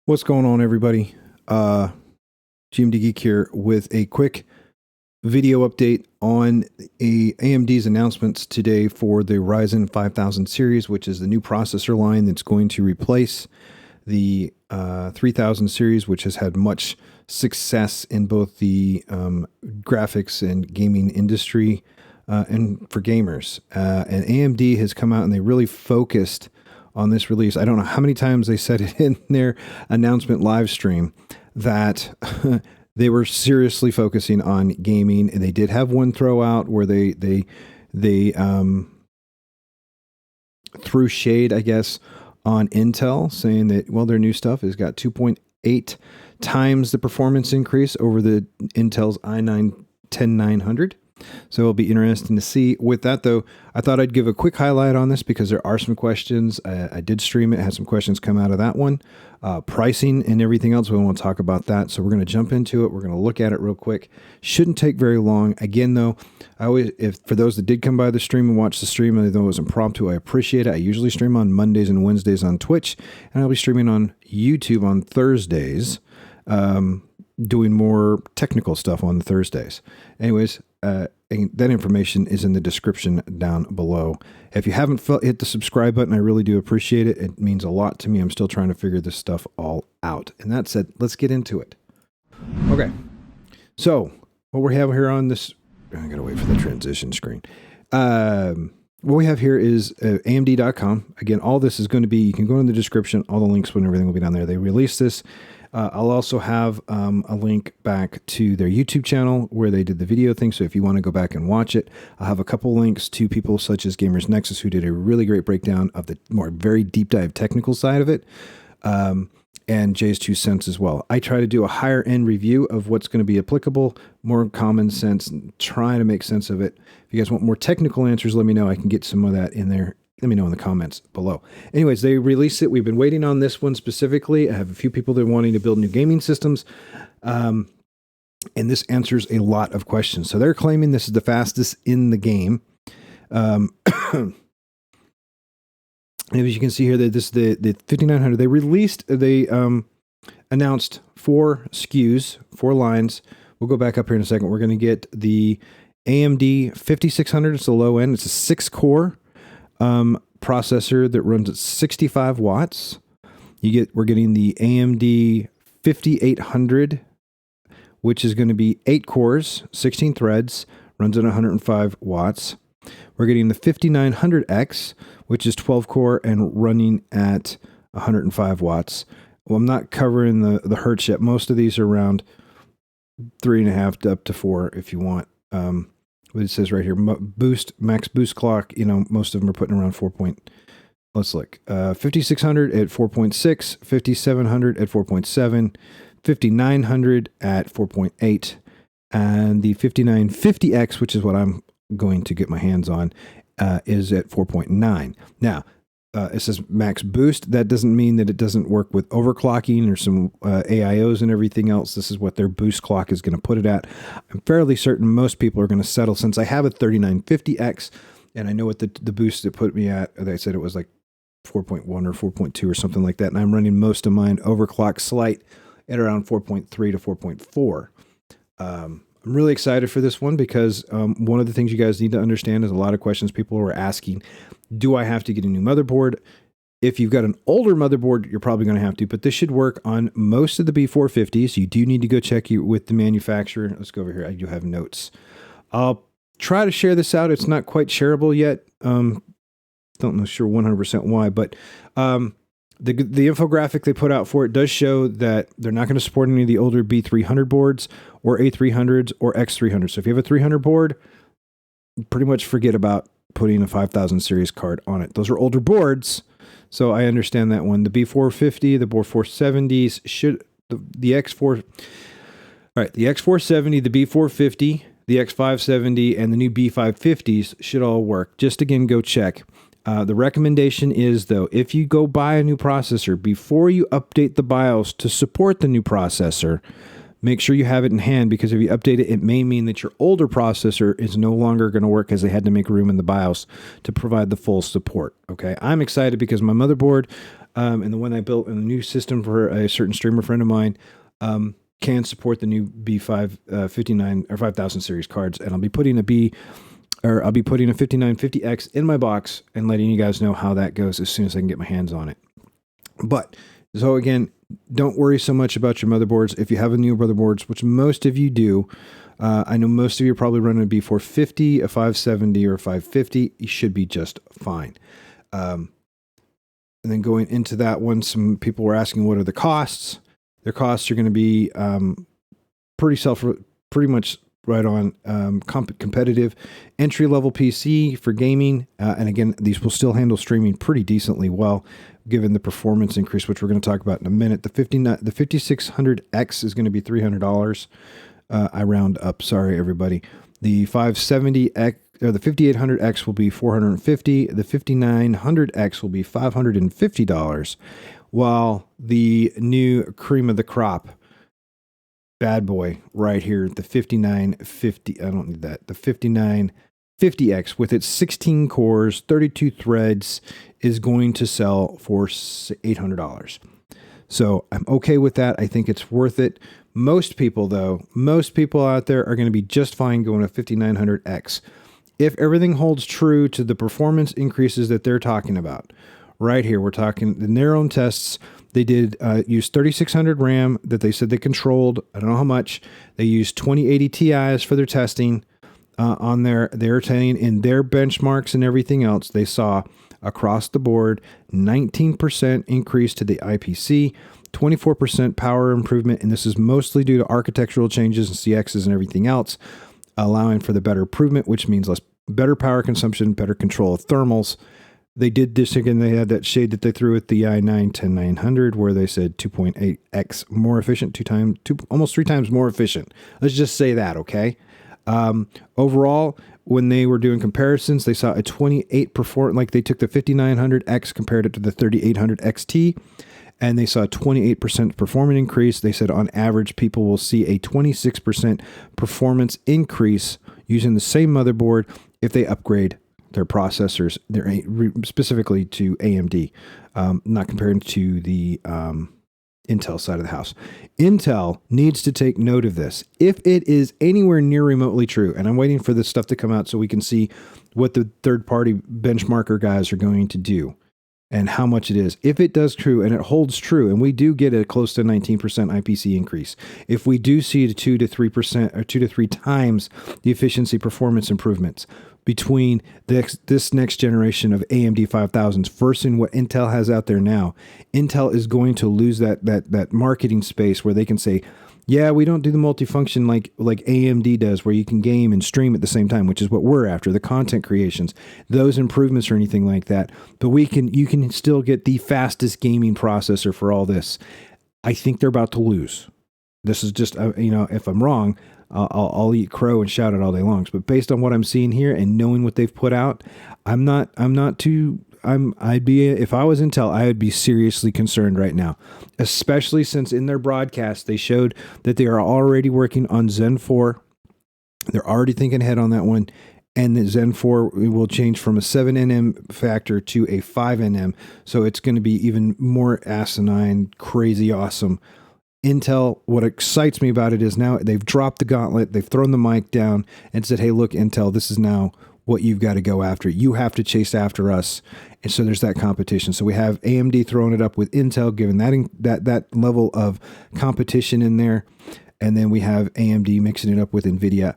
What's going on, everybody? GMD Geek here with a quick video update on AMD's announcements today for the Ryzen 5000 series, which is the new processor line that's going to replace the 3000 series, which has had much success in both the graphics and gaming industry and for gamers. And AMD has come out and they really focused on this release. I don't know how many times they said it in their announcement live stream that they were seriously focusing on gaming, and they did have one throw out where they threw shade, I guess, on Intel, saying that, well, their new stuff has got 2.8 times the performance increase over the Intel's i9-10900. So it'll be interesting to see. With that, though, I thought I'd give a quick highlight on this because there are some questions. I did stream it, had some questions come out of that one. Pricing and everything else, we want to talk about that. So we're going to jump into it. We're going to look at it real quick. Shouldn't take very long. Again, though, for those that did come by the stream and watch the stream, and though it was impromptu, I appreciate it. I usually stream on Mondays and Wednesdays on Twitch, and I'll be streaming on YouTube on Thursdays. Doing more technical stuff on the Thursdays. Anyways, that information is in the description down below. If you haven't hit the subscribe button, I really do appreciate it. It means a lot to me. I'm still trying to figure this stuff all out. And that said, let's get into it. Okay. So what we have here on this, I gotta wait for the transition screen. What we have here is AMD.com. Again, all this is going to be, you can go in the description, all the links and everything will be down there. They released this. I'll also have a link back to their YouTube channel where they did the video thing. So if you want to go back and watch it, I'll have a couple links to people such as Gamers Nexus, who did a really great breakdown of the more very deep dive technical side of it, and Jay's 2 cents as well. I try to do a higher end review of what's going to be applicable, more common sense, and try to make sense of it. If you guys want more technical answers, let me know. I can get some of that in there. Let me know in the comments below. Anyways, they released it. We've been waiting on this one specifically. I have a few people that are wanting to build new gaming systems. And this answers a lot of questions. So they're claiming this is the fastest in the game. And as you can see here, that this is the 5900. They announced 4 SKUs, 4 lines. We'll go back up here in a second. We're going to get the AMD 5600. It's the low end. It's a 6-core. Processor that runs at 65 watts. We're getting the AMD 5800, which is going to be 8 cores, 16 threads, runs at 105 watts. We're getting the 5900X, which is 12 core and running at 105 watts. Well, I'm not covering the hertz yet. Most of these are around 3.5 to up to 4 if you want. What it says right here, max boost clock, most of them are putting around 4 point. Let's look. 5600 at 4.6, 5700 at 4.7, 5900 at 4.8, and the 5950X, which is what I'm going to get my hands on, is at 4.9. Now, it says max boost. That doesn't mean that it doesn't work with overclocking or some AIOs and everything else. This is what their boost clock is going to put it at. I'm fairly certain most people are going to settle, since I have a 3950X and I know what the boost it put me at. They said it was like 4.1 or 4.2 or something like that. And I'm running most of mine overclock slight at around 4.3 to 4.4. I'm really excited for this one because one of the things you guys need to understand is a lot of questions people were asking. Do I have to get a new motherboard? If you've got an older motherboard, you're probably going to have to, but this should work on most of the B450s. You do need to go check with the manufacturer. Let's go over here. I do have notes. I'll try to share this out. It's not quite shareable yet. Don't know sure 100% why, but the infographic they put out for it does show that they're not going to support any of the older B300 boards or A300s or X300s. So if you have a 300 board, pretty much forget about putting a 5000 series card on it. Those are older boards, so I understand that one. The B450, the B470s should the X4. All right, the X470, the B450, the X570, and the new B550s should all work. Just again, go check. The recommendation is, though, if you go buy a new processor, before you update the BIOS to support the new processor, make sure you have it in hand, because if you update it, it may mean that your older processor is no longer going to work, as they had to make room in the BIOS to provide the full support. Okay, I'm excited because my motherboard and the one I built in a new system for a certain streamer friend of mine can support the new B5 59 or 5000 series cards, and I'll be putting a 5950X in my box and letting you guys know how that goes as soon as I can get my hands on it. But so again, don't worry so much about your motherboards. If you have a new motherboards, which most of you do, I know most of you are probably running a B450, a 570, or a 550. You should be just fine. And then going into that one, some people were asking, what are the costs? Their costs are going to be pretty much right on competitive entry-level PC for gaming. And again, these will still handle streaming pretty decently well, given the performance increase, which we're going to talk about in a minute. The 5600X is going to be $300. I round up. Sorry, everybody. The 570X or the 5800X will be $450. The 5900X will be $550. While the new cream of the crop bad boy right here, the 5950, I don't need that, the 5950X with its 16 cores, 32 threads, is going to sell for $800. So I'm okay with that. I think it's worth it. Most people out there are going to be just fine going to 5900X. If everything holds true to the performance increases that they're talking about. Right here, we're talking in their own tests. They did use 3600 RAM that they said they controlled. I don't know how much. They used 2080 Ti's for their testing on their. They're saying in their benchmarks and everything else, they saw across the board 19% increase to the IPC, 24% power improvement, and this is mostly due to architectural changes and CXs and everything else, allowing for the better improvement, which means better power consumption, better control of thermals. They did this again. They had that shade that they threw at the i9-10900 where they said 2.8x more efficient, almost 3 times more efficient. Let's just say that, okay? Overall, when they were doing comparisons, they saw a 28 performance, like they took the 5900X, compared it to the 3800 XT, and they saw a 28% performance increase. They said on average, people will see a 26% performance increase using the same motherboard if they upgrade their processors, specifically to AMD, not comparing to the Intel side of the house. Intel needs to take note of this. If it is anywhere near remotely true, and I'm waiting for this stuff to come out so we can see what the third-party benchmarker guys are going to do and how much it is. If it does true and it holds true, and we do get a close to 19% IPC increase, if we do see a 2 to 3% or 2 to 3 times the efficiency performance improvements between this next generation of AMD 5000s versus what Intel has out there now, Intel is going to lose that marketing space where they can say, yeah, we don't do the multifunction like AMD does, where you can game and stream at the same time, which is what we're after, the content creations, those improvements or anything like that. But you can still get the fastest gaming processor for all this. I think they're about to lose. This is just, if I'm wrong, I'll eat crow and shout it all day long. But based on what I'm seeing here and knowing what they've put out, if I was Intel, I would be seriously concerned right now, especially since in their broadcast, they showed that they are already working on Zen 4. They're already thinking ahead on that one. And the Zen 4 will change from a 7nm factor to a 5nm. So it's going to be even more asinine, crazy, awesome. Intel, what excites me about it is now they've dropped the gauntlet. They've thrown the mic down and said, hey, look, Intel, this is now what you've got to go after. You have to chase after us. And so there's that competition. So we have AMD throwing it up with Intel, given that level of competition in there. And then we have AMD mixing it up with NVIDIA.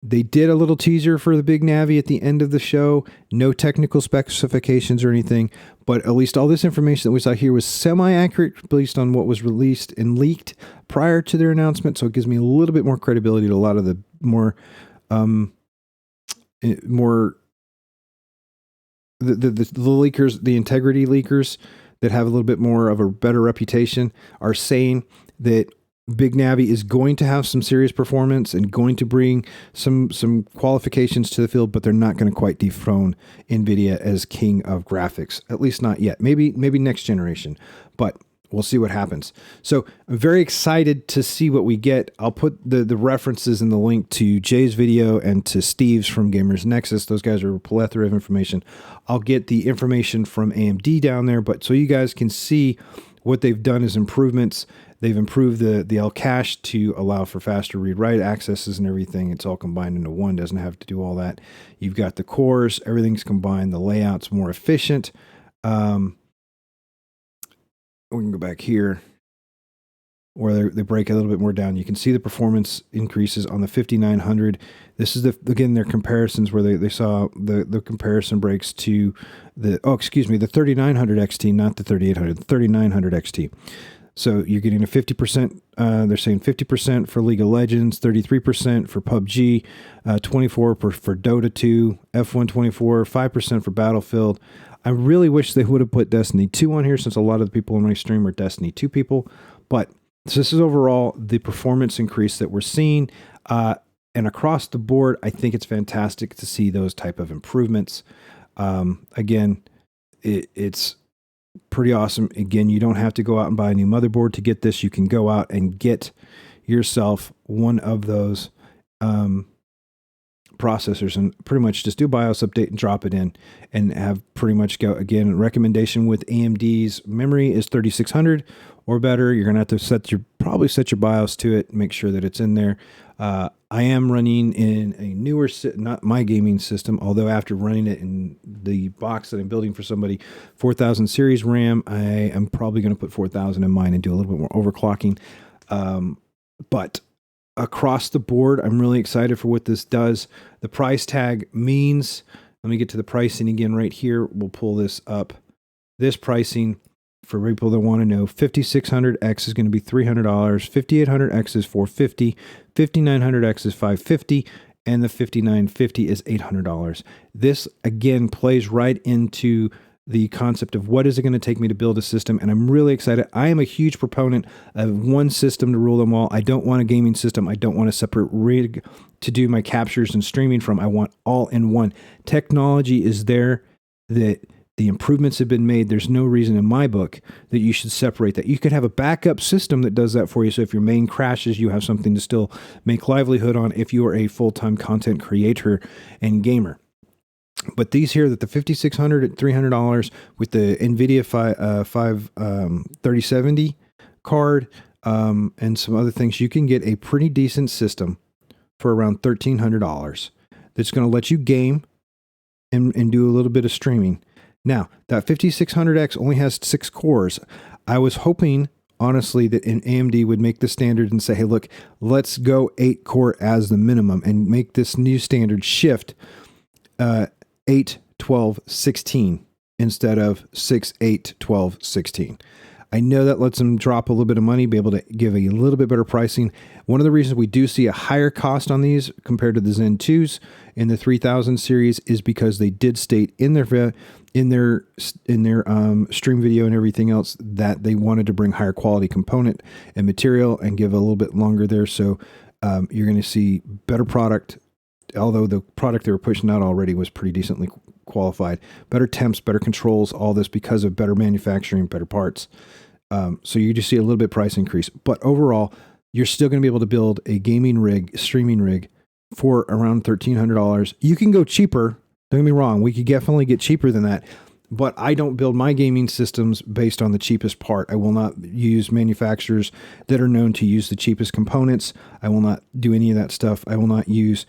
They did a little teaser for the Big Navi at the end of the show. No technical specifications or anything, but at least all this information that we saw here was semi-accurate based on what was released and leaked prior to their announcement. So it gives me a little bit more credibility to a lot of the more the leakers, the integrity leakers that have a little bit more of a better reputation are saying that Big Navi is going to have some serious performance and going to bring some qualifications to the field, but they're not going to quite dethrone NVIDIA as king of graphics, at least not yet. Maybe next generation. But we'll see what happens. So I'm very excited to see what we get. I'll put the references in the link to Jay's video and to Steve's from Gamers Nexus. Those guys are a plethora of information. I'll get the information from AMD down there, but so you guys can see what they've done as improvements. They've improved the L cache to allow for faster read-write accesses and everything. It's all combined into one, doesn't have to do all that. You've got the cores, everything's combined, the layout's more efficient. We can go back here where they break a little bit more down. You can see the performance increases on the 5900. This is again, their comparisons where they saw the comparison breaks to the 3900 XT, not the 3800, the 3900 XT. So you're getting a 50%, they're saying 50% for League of Legends, 33% for PUBG, 24% for Dota 2, F1 24%, 5% for Battlefield. I really wish they would have put Destiny 2 on here, since a lot of the people in my stream are Destiny 2 people. But this is overall the performance increase that we're seeing. And across the board, I think it's fantastic to see those type of improvements. Again, it's pretty awesome. Again, you don't have to go out and buy a new motherboard to get this. You can go out and get yourself one of those processors and pretty much just do BIOS update and drop it in and have pretty much go. Again, recommendation with AMD's memory is 3600 or better. You're going to have to probably set your BIOS to it, make sure that it's in there. I am running in a newer, not my gaming system, although after running it in the box that I'm building for somebody, 4000 series RAM, I am probably going to put 4000 in mine and do a little bit more overclocking. But across the board, I'm really excited for what this does. The price tag means, let me get to the pricing again right here. We'll pull this up. This pricing, for people that want to know, 5600X is going to be $300, 5800X is $450, 5900X is $550, and the 5950 is $800. This, again, plays right into the concept of what is it going to take me to build a system, and I'm really excited. I am a huge proponent of one system to rule them all. I don't want a gaming system. I don't want a separate rig to do my captures and streaming from. I want all in one. Technology is there, that the improvements have been made. There's no reason in my book that you should separate that. You could have a backup system that does that for you. So if your main crashes, you have something to still make livelihood on if you are a full-time content creator and gamer. But these here, that the 5600 at $300 with the NVIDIA 3070 card and some other things, you can get a pretty decent system for around $1,300 that's going to let you game and do a little bit of streaming. Now, that 5600X only has 6 cores. I was hoping, honestly, that AMD would make the standard and say, hey, look, let's go 8 core as the minimum and make this new standard shift 8, 12, 16 instead of 6, 8, 12, 16. I know that lets them drop a little bit of money, be able to give a little bit better pricing. One of the reasons we do see a higher cost on these compared to the Zen 2s in the 3000 series is because they did state in their stream video and everything else that they wanted to bring higher quality component and material and give a little bit longer there. So you're going to see better product, although the product they were pushing out already was pretty decently qualified. Better temps, better controls, all this because of better manufacturing, better parts. So you just see a little bit price increase. But overall, you're still going to be able to build a gaming rig, streaming rig for around $1,300. You can go cheaper. Don't get me wrong. We could definitely get cheaper than that. But I don't build my gaming systems based on the cheapest part. I will not use manufacturers that are known to use the cheapest components. I will not do any of that stuff. I will not use...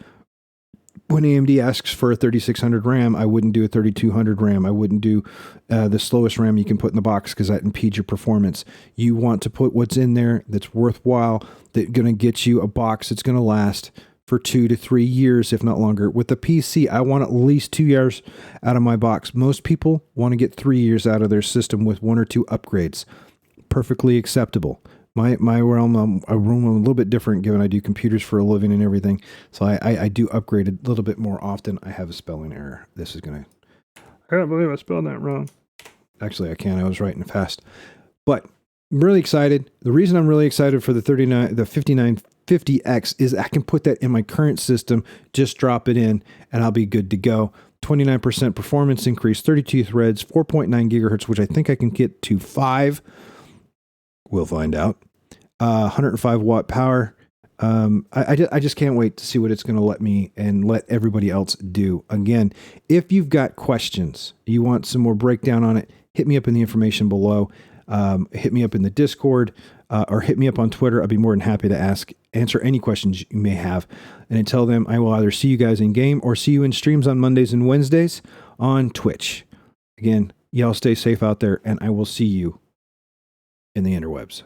When AMD asks for a 3600 RAM, I wouldn't do a 3200 RAM. I wouldn't do the slowest RAM you can put in the box because that impedes your performance. You want to put what's in there that's worthwhile, that's going to get you a box that's going to last for 2 to 3 years, if not longer. With the PC, I want at least 2 years out of my box. Most people want to get 3 years out of their system with 1 or 2 upgrades. Perfectly acceptable. My realm, a little bit different given I do computers for a living and everything. So I do upgrade a little bit more often. I have a spelling error. This is going to... I can't believe I spelled that wrong. Actually, I can. I was writing fast. But I'm really excited. The reason I'm really excited for the 5950X is I can put that in my current system, just drop it in, and I'll be good to go. 29% performance increase, 32 threads, 4.9 gigahertz, which I think I can get to 5 We'll find out. 105 watt power. I just can't wait to see what it's going to let me and let everybody else do. Again, if you've got questions, you want some more breakdown on it, hit me up in the information below. Hit me up in the Discord or hit me up on Twitter. I'd be more than happy to answer any questions you may have. And until then, I will either see you guys in game or see you in streams on Mondays and Wednesdays on Twitch. Again, y'all stay safe out there, and I will see you in the interwebs.